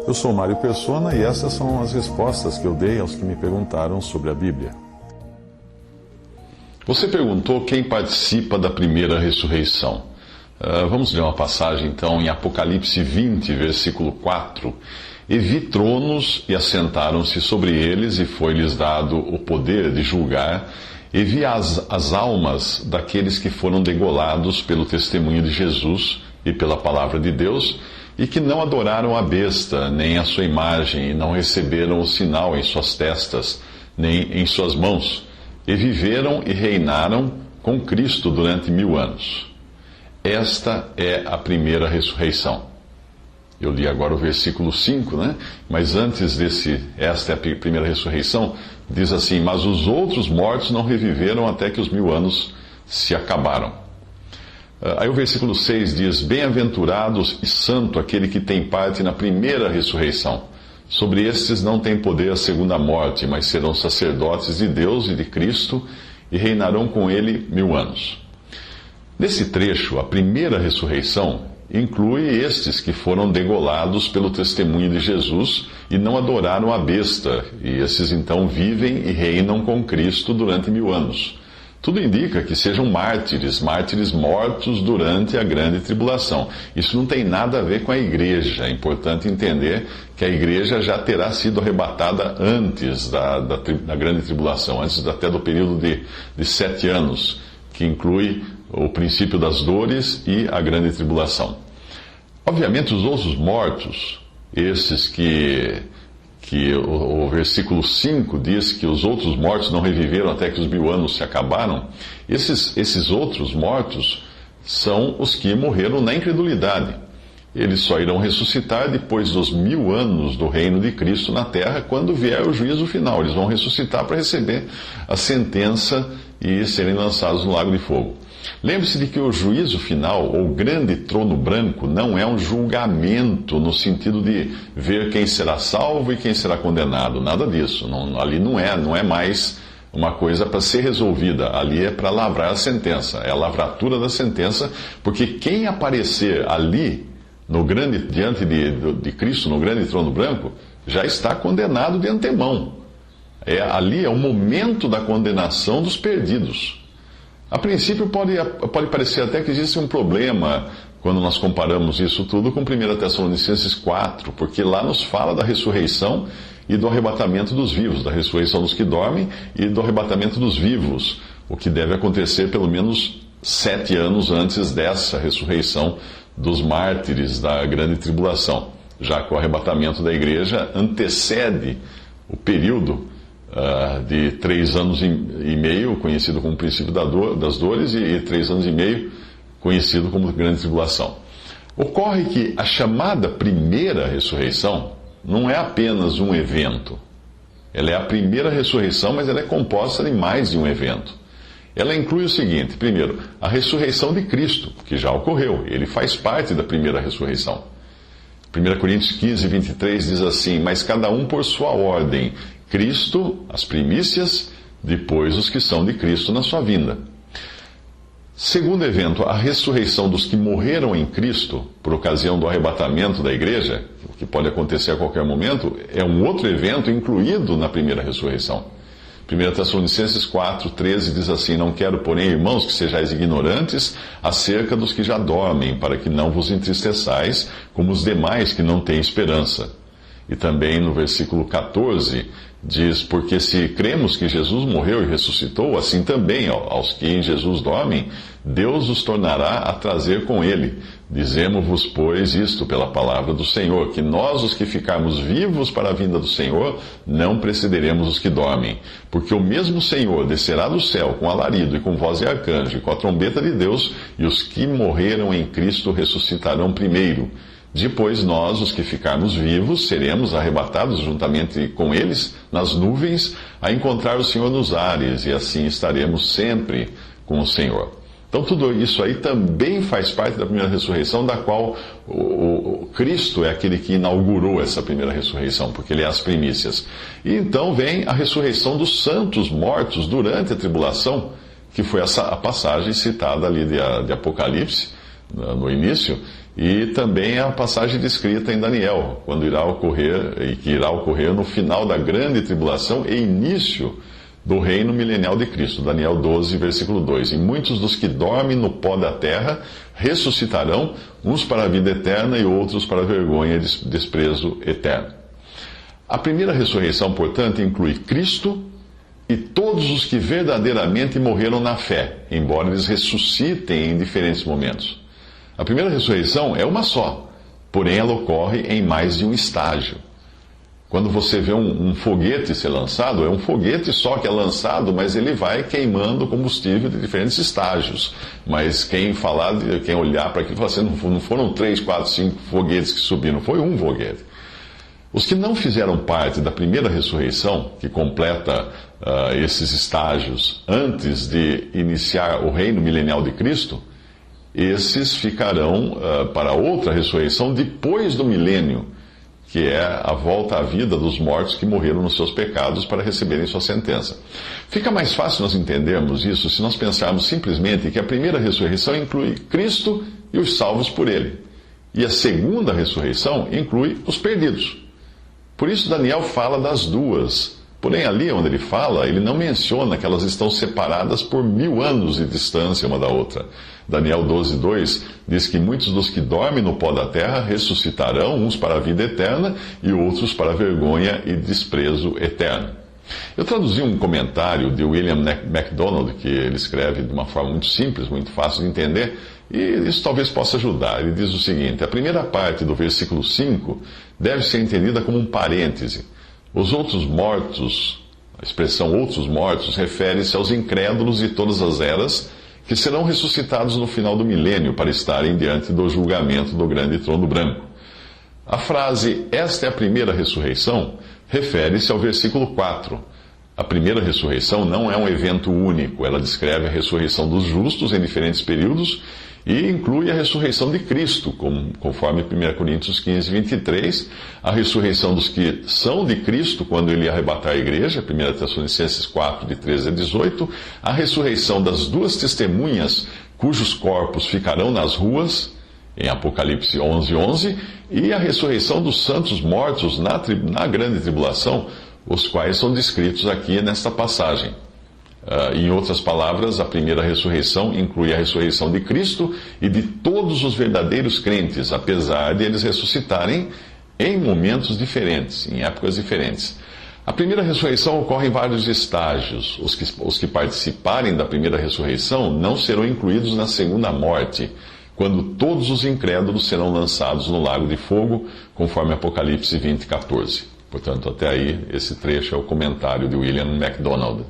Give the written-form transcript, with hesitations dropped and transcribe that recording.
Eu sou Mário Persona e essas são as respostas que eu dei aos que me perguntaram sobre a Bíblia. Você perguntou quem participa da primeira ressurreição. Vamos ler uma passagem então em Apocalipse 20, versículo 4. E vi tronos e assentaram-se sobre eles, e foi-lhes dado o poder de julgar, e vi as almas daqueles que foram degolados pelo testemunho de Jesus e pela palavra de Deus, e que não adoraram a besta, nem a sua imagem, e não receberam o sinal em suas testas, nem em suas mãos, e viveram e reinaram com Cristo durante 1000 anos. Esta é a primeira ressurreição. Eu li agora o versículo 5, né? Mas antes esta é a primeira ressurreição, diz assim: mas os outros mortos não reviveram até que os 1000 anos se acabaram. Aí o versículo 6 diz: bem-aventurado e santo aquele que tem parte na primeira ressurreição. Sobre estes não tem poder a segunda morte, mas serão sacerdotes de Deus e de Cristo, e reinarão com ele 1000 anos. Nesse trecho, a primeira ressurreição inclui estes que foram degolados pelo testemunho de Jesus e não adoraram a besta, e esses então vivem e reinam com Cristo durante 1000 anos. Tudo indica que sejam mártires mortos durante a grande tribulação. Isso não tem nada a ver com a igreja. É importante entender que a igreja já terá sido arrebatada antes da grande tribulação, antes até do período de 7 anos, que inclui o princípio das dores e a grande tribulação. Obviamente, os outros mortos, esses que o versículo 5 diz que os outros mortos não reviveram até que os 1000 anos se acabaram, esses outros mortos são os que morreram na incredulidade. Eles só irão ressuscitar depois dos 1000 anos do reino de Cristo na terra, quando vier o juízo final. Eles vão ressuscitar para receber a sentença e serem lançados no lago de fogo. Lembre-se de que o juízo final, ou grande trono branco, não é um julgamento no sentido de ver quem será salvo e quem será condenado. Nada disso. Ali não é mais uma coisa para ser resolvida. Ali é para lavrar a sentença. É a lavratura da sentença, porque quem aparecer ali, diante de Cristo, no grande trono branco, já está condenado de antemão. Ali é o momento da condenação dos perdidos. A princípio pode parecer até que existe um problema quando nós comparamos isso tudo com 1 Tessalonicenses 4, porque lá nos fala da ressurreição e do arrebatamento dos vivos, da ressurreição dos que dormem e do arrebatamento dos vivos, o que deve acontecer pelo menos 7 anos antes dessa ressurreição dos mártires da grande tribulação, já que o arrebatamento da igreja antecede o período de 3 anos e meio, conhecido como princípio das dores, e 3 anos e meio, conhecido como grande tribulação. Ocorre que a chamada primeira ressurreição não é apenas um evento. Ela é a primeira ressurreição, mas ela é composta de mais de um evento. Ela inclui o seguinte: primeiro, a ressurreição de Cristo, que já ocorreu. Ele faz parte da primeira ressurreição. 1 Coríntios 15, 23 diz assim: mas cada um por sua ordem, Cristo, as primícias, depois os que são de Cristo na sua vinda. Segundo evento, a ressurreição dos que morreram em Cristo, por ocasião do arrebatamento da igreja, o que pode acontecer a qualquer momento, é um outro evento incluído na primeira ressurreição. 1 Tessalonicenses 4, 13 diz assim: não quero, porém, irmãos, que sejais ignorantes acerca dos que já dormem, para que não vos entristeçais, como os demais que não têm esperança. E também no versículo 14 diz: porque se cremos que Jesus morreu e ressuscitou, assim também aos que em Jesus dormem, Deus os tornará a trazer com ele. Dizemos-vos, pois, isto pela palavra do Senhor, que nós, os que ficarmos vivos para a vinda do Senhor, não precederemos os que dormem. Porque o mesmo Senhor descerá do céu com alarido e com voz de arcanjo e com a trombeta de Deus, e os que morreram em Cristo ressuscitarão primeiro. Depois nós, os que ficarmos vivos, seremos arrebatados juntamente com eles nas nuvens, a encontrar o Senhor nos ares, e assim estaremos sempre com o Senhor. Então tudo isso aí também faz parte da primeira ressurreição, da qual o Cristo é aquele que inaugurou essa primeira ressurreição, porque ele é as primícias. E então vem a ressurreição dos santos mortos durante a tribulação, que foi a passagem citada ali de Apocalipse, no início, E também a passagem descrita em Daniel, quando irá ocorrer, e que irá ocorrer no final da grande tribulação e início do reino milenial de Cristo. Daniel 12, versículo 2. E muitos dos que dormem no pó da terra ressuscitarão, uns para a vida eterna e outros para a vergonha e desprezo eterno. A primeira ressurreição, portanto, inclui Cristo e todos os que verdadeiramente morreram na fé, embora eles ressuscitem em diferentes momentos. A primeira ressurreição é uma só, porém ela ocorre em mais de um estágio. Quando você vê um foguete ser lançado, é um foguete só que é lançado, mas ele vai queimando combustível de diferentes estágios. Mas quem olhar para aquilo, fala assim, não foram 3, 4, 5 foguetes que subiram, foi um foguete. Os que não fizeram parte da primeira ressurreição, que completa esses estágios antes de iniciar o reino milenial de Cristo, esses ficarão para outra ressurreição depois do milênio, que é a volta à vida dos mortos que morreram nos seus pecados para receberem sua sentença. Fica mais fácil nós entendermos isso se nós pensarmos simplesmente que a primeira ressurreição inclui Cristo e os salvos por Ele, e a segunda ressurreição inclui os perdidos. Por isso Daniel fala das duas. Porém, ali onde ele fala, ele não menciona que elas estão separadas por 1000 anos de distância uma da outra. Daniel 12, 2 diz que muitos dos que dormem no pó da terra ressuscitarão, uns para a vida eterna e outros para a vergonha e desprezo eterno. Eu traduzi um comentário de William MacDonald, que ele escreve de uma forma muito simples, muito fácil de entender, e isso talvez possa ajudar. Ele diz o seguinte: a primeira parte do versículo 5 deve ser entendida como um parêntese. Os outros mortos, a expressão outros mortos, refere-se aos incrédulos de todas as eras, que serão ressuscitados no final do milênio para estarem diante do julgamento do grande trono branco. A frase, esta é a primeira ressurreição, refere-se ao versículo 4. A primeira ressurreição não é um evento único, ela descreve a ressurreição dos justos em diferentes períodos e inclui a ressurreição de Cristo, conforme 1 Coríntios 15, 23, a ressurreição dos que são de Cristo quando ele arrebatar a igreja, 1 Tessalonicenses 4, de 13 a 18, a ressurreição das duas testemunhas cujos corpos ficarão nas ruas, em Apocalipse 11, 11, e a ressurreição dos santos mortos na grande tribulação, os quais são descritos aqui nesta passagem. Em outras palavras, a primeira ressurreição inclui a ressurreição de Cristo e de todos os verdadeiros crentes, apesar de eles ressuscitarem em momentos diferentes, em épocas diferentes. A primeira ressurreição ocorre em vários estágios. Os que participarem da primeira ressurreição não serão incluídos na segunda morte, quando todos os incrédulos serão lançados no lago de fogo, conforme Apocalipse 20, 14. Portanto, até aí, esse trecho é o comentário de William MacDonald.